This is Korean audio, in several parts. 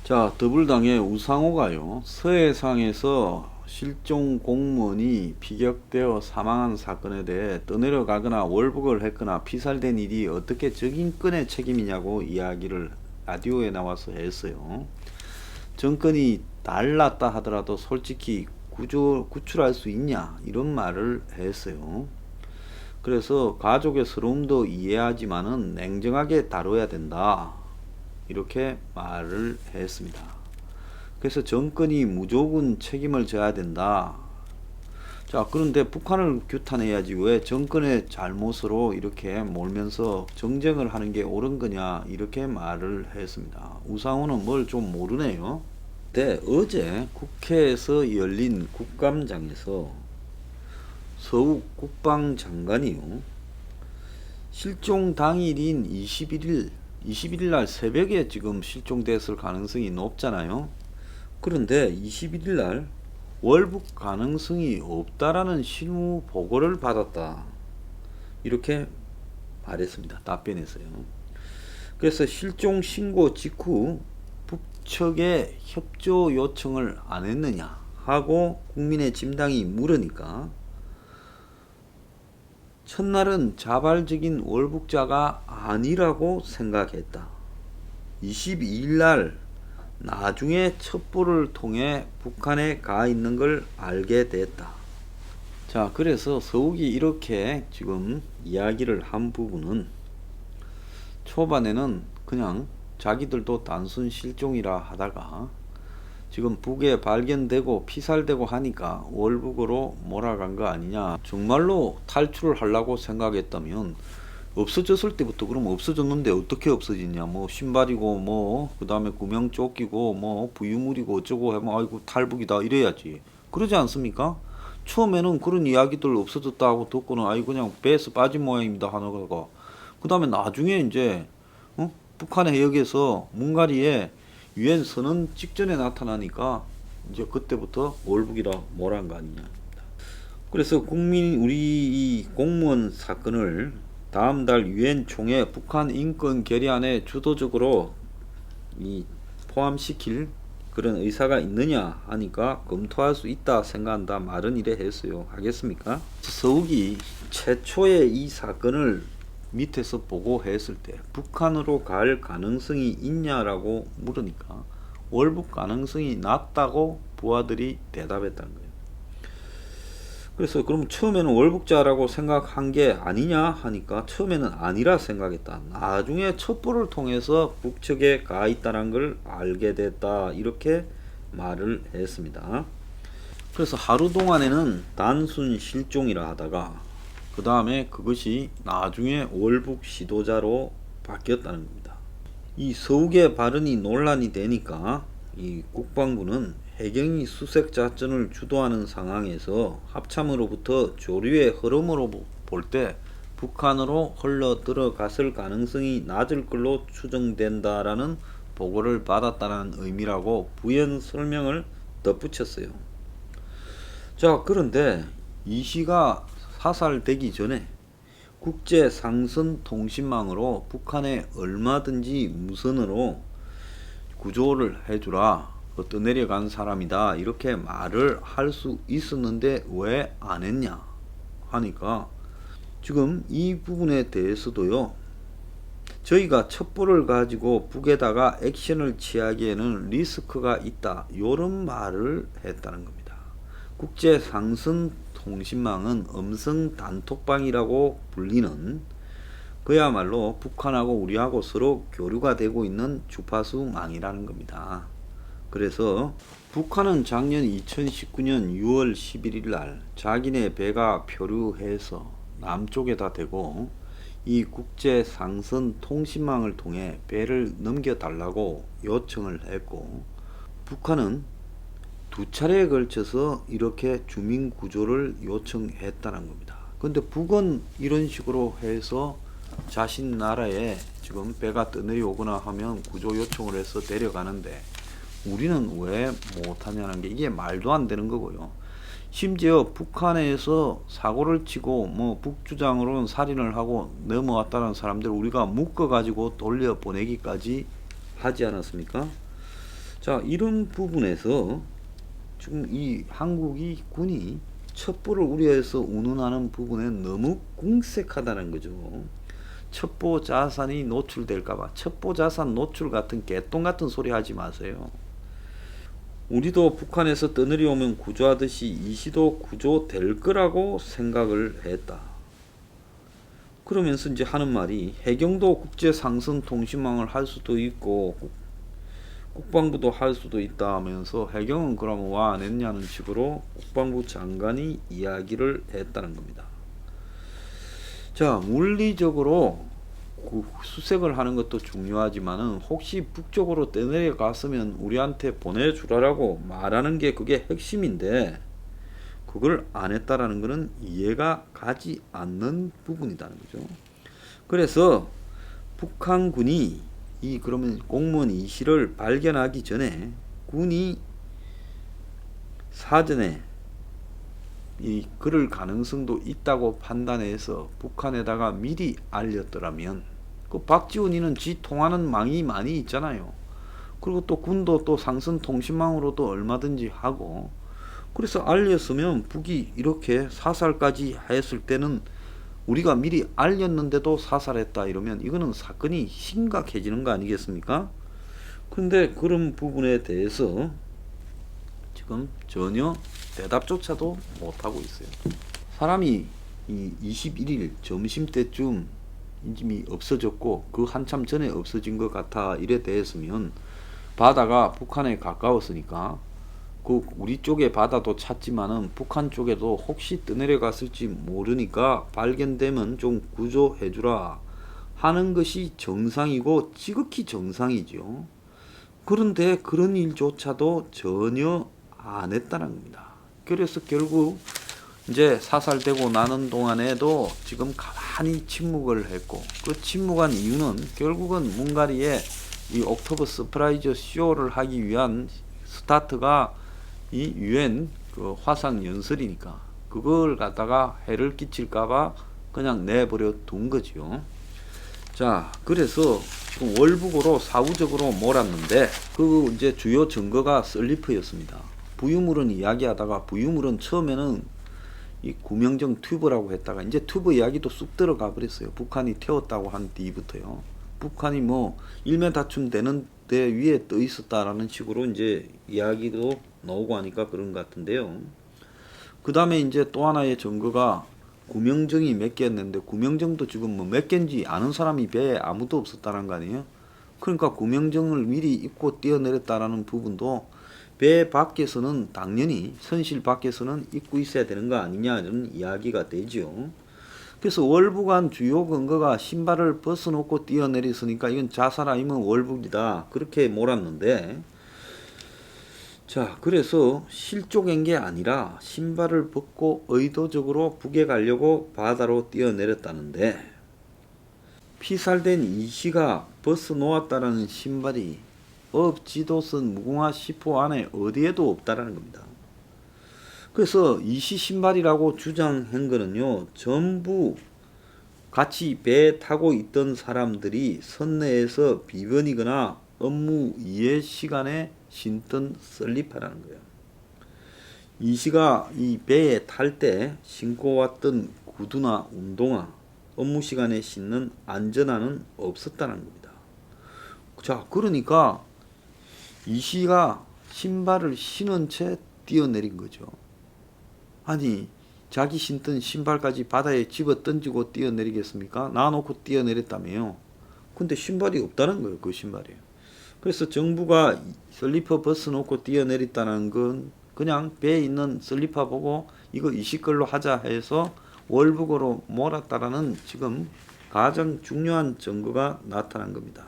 자, 더불당의 우상호가요, 서해상에서 실종 공무원이 피격되어 사망한 사건에 대해 떠내려가거나 월북을 했거나 피살된 일이 어떻게 정인권의 책임이냐고 이야기를 라디오에 나와서 했어요. 정권이 달랐다 하더라도 솔직히 구출할 수 있냐 이런 말을 했어요. 그래서 가족의 서러움도 이해하지만은 냉정하게 다뤄야 된다 이렇게 말을 했습니다. 그래서 정권이 무조건 책임을 져야 된다. 자, 그런데 북한을 규탄해야지 왜 정권의 잘못으로 이렇게 몰면서 정쟁을 하는 게 옳은 거냐 이렇게 말을 했습니다. 우상호는 뭘 좀 모르네요. 근데 어제 국회에서 열린 국감장에서 서욱 국방장관이요, 실종 당일인 21일 날 새벽에 지금 실종됐을 가능성이 높잖아요. 그런데 21일 날 월북 가능성이 없다라는 실무 보고를 받았다 이렇게 말했습니다. 답변했어요. 그래서 실종 신고 직후 북측에 협조 요청을 안 했느냐 하고 국민의 진당이 물으니까 첫날은 자발적인 월북자가 아니라고 생각했다. 22일 날 나중에 첩보를 통해 북한에 가 있는 걸 알게 됐다. 자, 그래서 서욱이 이렇게 지금 이야기를 한 부분은 초반에는 그냥 자기들도 단순 실종이라 하다가 지금 북에 발견되고 피살되고 하니까 월북으로 몰아간 거 아니냐, 정말로 탈출을 하려고 생각했다면 없어졌을 때부터 그럼 없어졌는데 어떻게 없어지냐, 뭐 신발이고 뭐 그 다음에 구명조끼고 뭐 부유물이고 어쩌고 하면 아이고 탈북이다 이래야지. 그러지 않습니까? 처음에는 그런 이야기들 없어졌다고 듣고는 아이 그냥 배에서 빠진 모양입니다 하는 거고, 그 다음에 나중에 이제 북한의 해역에서 뭉가리에 유엔 선언 직전에 나타나니까 이제 그때부터 월북이라 몰아간 거 아니냐. 그래서 우리 이 공무원 사건을 다음 달 유엔 총회 북한 인권 결의안에 주도적으로 포함시킬 그런 의사가 있느냐 하니까 검토할 수 있다 생각한다 말은 이래 했어요. 하겠습니까? 서욱이 최초의 이 사건을 밑에서 보고했을 때 북한으로 갈 가능성이 있냐라고 물으니까 월북 가능성이 낮다고 부하들이 대답했다는 거예요. 그래서 그럼 처음에는 월북자라고 생각한 게 아니냐 하니까 처음에는 아니라 생각했다. 나중에 첩보를 통해서 북측에 가 있다는 걸 알게 됐다 이렇게 말을 했습니다. 그래서 하루 동안에는 단순 실종이라 하다가 그 다음에 그것이 나중에 월북 시도자로 바뀌었다는 겁니다. 이 서욱의 발언이 논란이 되니까 이 국방부는 해경이 수색 작전을 주도하는 상황에서 합참으로부터 조류의 흐름으로 볼 때 북한으로 흘러 들어갔을 가능성이 낮을 걸로 추정된다라는 보고를 받았다는 의미라고 부연 설명을 덧붙였어요. 자, 그런데 이 시가 사살되기 전에 국제 상선 통신망으로 북한에 얼마든지 무선으로 구조를 해주라, 떠내려간 사람이다 이렇게 말을 할 수 있었는데 왜 안 했냐 하니까 지금 이 부분에 대해서도요, 저희가 첩보를 가지고 북에다가 액션을 취하기에는 리스크가 있다 이런 말을 했다는 겁니다. 국제 상선 통신망은 음성 단톡방이라고 불리는 그야말로 북한하고 우리하고 서로 교류가 되고 있는 주파수 망이라는 겁니다. 그래서 북한은 작년 2019년 6월 11일 날 자기네 배가 표류해서 남쪽에다 대고 이 국제 상선 통신망을 통해 배를 넘겨달라고 요청을 했고, 북한은 두 차례에 걸쳐서 이렇게 주민 구조를 요청했다는 겁니다. 근데 북은 이런 식으로 해서 자신 나라에 지금 배가 떠내려오거나 하면 구조 요청을 해서 데려가는데 우리는 왜 못하냐는 게 이게 말도 안 되는 거고요. 심지어 북한에서 사고를 치고 뭐 북주장으로는 살인을 하고 넘어왔다는 사람들 우리가 묶어가지고 돌려보내기까지 하지 않았습니까? 자, 이런 부분에서 지금 이 한국이 군이 첩보를 우려해서 운운하는 부분에 너무 궁색하다는 거죠. 첩보 자산이 노출될까봐. 첩보 자산 노출 같은 개똥 같은 소리 하지 마세요. 우리도 북한에서 떠내리 오면 구조하듯이 이 시도 구조될 거라고 생각을 했다. 그러면서 이제 하는 말이 해경도 국제 상선 통신망을 할 수도 있고 국방부도 할 수도 있다 하면서 해경은 그러면 와 안 했냐는 식으로 국방부 장관이 이야기를 했다는 겁니다. 자, 물리적으로 수색을 하는 것도 중요하지만은 혹시 북쪽으로 떠내려갔으면 우리한테 보내주라라고 말하는 게 그게 핵심인데 그걸 안 했다라는 것은 이해가 가지 않는 부분이라는 거죠. 그래서 북한군이 그러면 공무원 이시를 발견하기 전에 군이 사전에 그럴 가능성도 있다고 판단해서 북한에다가 미리 알렸더라면 그 박지원이는 지 통하는 망이 많이 있잖아요. 그리고 또 군도 또 상선 통신망으로도 얼마든지 하고 그래서 알렸으면 북이 이렇게 사살까지 했을 때는 우리가 미리 알렸는데도 사살했다 이러면 이거는 사건이 심각해지는 거 아니겠습니까? 근데 그런 부분에 대해서 지금 전혀 대답조차도 못하고 있어요. 사람이 21일 점심때쯤 이미 없어졌고 그 한참 전에 없어진 것 같아 이래 대했으면 바다가 북한에 가까웠으니까 그 우리 쪽의 바다도 찾지만은 북한 쪽에도 혹시 떠내려갔을지 모르니까 발견되면 좀 구조해주라 하는 것이 정상이고 지극히 정상이죠. 그런데 그런 일조차도 전혀 안 했다는 겁니다. 그래서 결국 이제 사살되고 나는 동안에도 지금 가만히 침묵을 했고 그 침묵한 이유는 결국은 문가리에 이 옥토버 서프라이즈 쇼를 하기 위한 스타트가 이 유엔 그 화상 연설이니까 그걸 갖다가 해를 끼칠까봐 그냥 내버려 둔 거죠. 자, 그래서 지금 월북으로 사후적으로 몰았는데 그 이제 주요 증거가 썰리프였습니다. 부유물은 이야기하다가 부유물은 처음에는 이 구명정 튜브라고 했다가 이제 튜브 이야기도 쑥 들어가 버렸어요. 북한이 태웠다고 한 뒤부터요. 북한이 뭐 1m쯤 되는 데 위에 떠 있었다라는 식으로 이제 이야기도 나오고 하니까 그런 것 같은데요. 그 다음에 이제 또 하나의 증거가 구명정이 몇 개였는데 구명정도 지금 뭐 몇 개인지 아는 사람이 배에 아무도 없었다는 거 아니에요. 그러니까 구명정을 미리 입고 뛰어내렸다라는 부분도 배 밖에서는 당연히 선실 밖에서는 입고 있어야 되는 거 아니냐는 이야기가 되죠. 그래서 월북한 주요 근거가 신발을 벗어놓고 뛰어내렸으니까 이건 자살 아니면 월북이다 그렇게 몰았는데 자, 그래서 실족한 게 아니라 신발을 벗고 의도적으로 북에 가려고 바다로 뛰어내렸다는데 피살된 이씨가 벗어놓았다라는 신발이 업 지도선 무궁화 10호 안에 어디에도 없다라는 겁니다. 그래서 이씨 신발이라고 주장한 거는요, 전부 같이 배 타고 있던 사람들이 선내에서 비번이거나 업무 이해 시간에 신던 슬리퍼라는 거예요. 이씨가 이 배에 탈 때 신고 왔던 구두나 운동화, 업무 시간에 신는 안전화는 없었다는 겁니다. 자, 그러니까 이씨가 신발을 신은 채 뛰어내린 거죠. 아니, 자기 신던 신발까지 바다에 집어 던지고 뛰어내리겠습니까? 놔놓고 뛰어내렸다며요. 근데 신발이 없다는 거예요, 그 신발이. 그래서 정부가 슬리퍼 벗어놓고 뛰어내렸다는 건 그냥 배에 있는 슬리퍼 보고 이거 이씨 걸로 하자 해서 월북으로 몰았다라는 지금 가장 중요한 증거가 나타난 겁니다.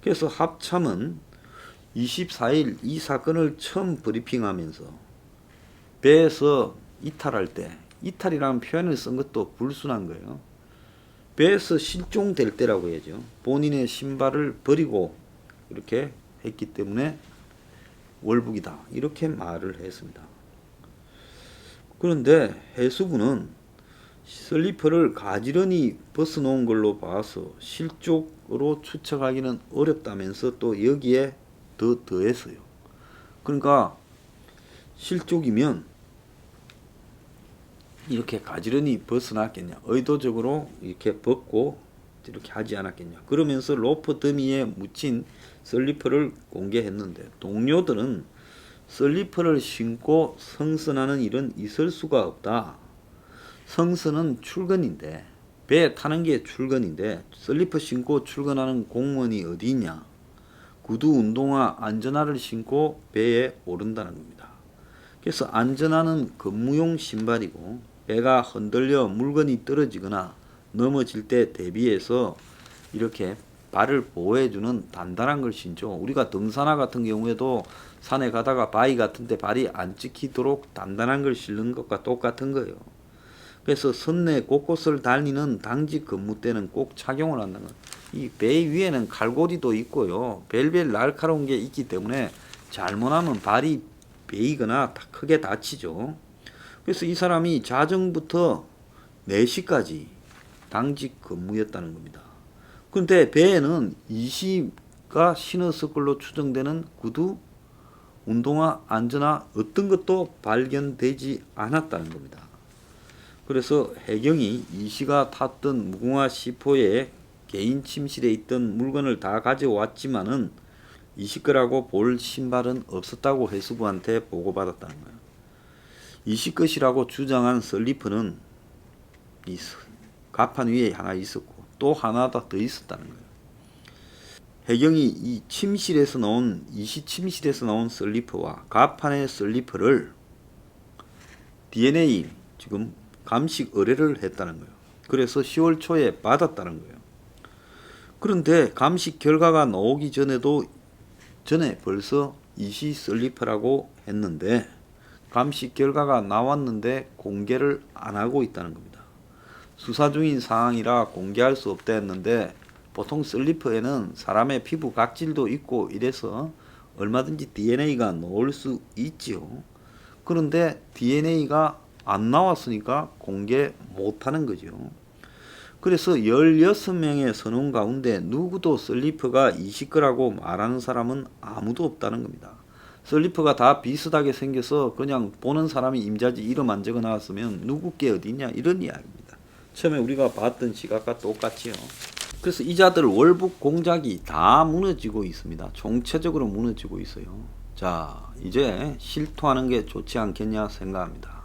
그래서 합참은 24일 이 사건을 처음 브리핑하면서 배에서 이탈할 때 이탈이라는 표현을 쓴 것도 불순한 거예요. 배에서 실종될 때라고 해야죠. 본인의 신발을 버리고 이렇게 했기 때문에 월북이다 이렇게 말을 했습니다. 그런데 해수부는 슬리퍼를 가지런히 벗어놓은 걸로 봐서 실족으로 추측하기는 어렵다면서 또 여기에 더 더했어요. 그러니까 실족이면 이렇게 가지런히 벗어났겠냐, 의도적으로 이렇게 벗고 이렇게 하지 않았겠냐. 그러면서 로프 더미에 묻힌 슬리퍼를 공개했는데 동료들은 슬리퍼를 신고 성선하는 일은 있을 수가 없다. 성선은 출근인데, 배 타는 게 출근인데 슬리퍼 신고 출근하는 공무원이 어디 있냐. 구두, 운동화, 안전화를 신고 배에 오른다는 겁니다. 그래서 안전화는 근무용 신발이고 배가 흔들려 물건이 떨어지거나 넘어질 때 대비해서 이렇게 발을 보호해주는 단단한 걸 신죠. 우리가 등산화 같은 경우에도 산에 가다가 바위 같은데 발이 안 찍히도록 단단한 걸 신는 것과 똑같은 거예요. 그래서 선내 곳곳을 달리는 당직 근무 때는 꼭 착용을 한다는 거예요. 이 배 위에는 갈고리도 있고요. 벨벨 날카로운 게 있기 때문에 잘못하면 발이 베이거나 크게 다치죠. 그래서 이 사람이 자정부터 4시까지 당직 근무였다는 겁니다. 그런데 배에는 이씨가 신었을 걸로 추정되는 구두, 운동화, 안전화 어떤 것도 발견되지 않았다는 겁니다. 그래서 해경이 이씨가 탔던 무궁화 C4의 개인 침실에 있던 물건을 다 가져왔지만은 이씨 거라고 볼 신발은 없었다고 해수부한테 보고받았다는 거예요. 이씨 것이라고 주장한 슬리퍼는 이 갑판 위에 하나 있었고 또 하나 더 있었다는 거예요. 해경이 이 침실에서 나온 이씨 침실에서 나온 슬리퍼와 갑판의 슬리퍼를 DNA 지금 감식 의뢰를 했다는 거예요. 그래서 10월 초에 받았다는 거예요. 그런데 감식 결과가 나오기 전에 벌써 이씨 슬리퍼라고 했는데 감식 결과가 나왔는데 공개를 안 하고 있다는 겁니다. 수사 중인 사항이라 공개할 수 없다 했는데 보통 슬리퍼에는 사람의 피부 각질도 있고 이래서 얼마든지 DNA가 나올 수 있지요. 그런데 DNA가 안 나왔으니까 공개 못하는 거죠. 그래서 16명의 선원 가운데 누구도 슬리퍼가 이씨 거라고 말하는 사람은 아무도 없다는 겁니다. 슬리퍼가 다 비슷하게 생겨서 그냥 보는 사람이 임자지 이름 안 적어 놨으면 누구 게 어디냐 이런 이야기입니다. 처음에 우리가 봤던 시각과 똑같지요. 그래서 이자들 월북 공작이 다 무너지고 있습니다. 총체적으로 무너지고 있어요. 자, 이제 실토하는 게 좋지 않겠냐 생각합니다.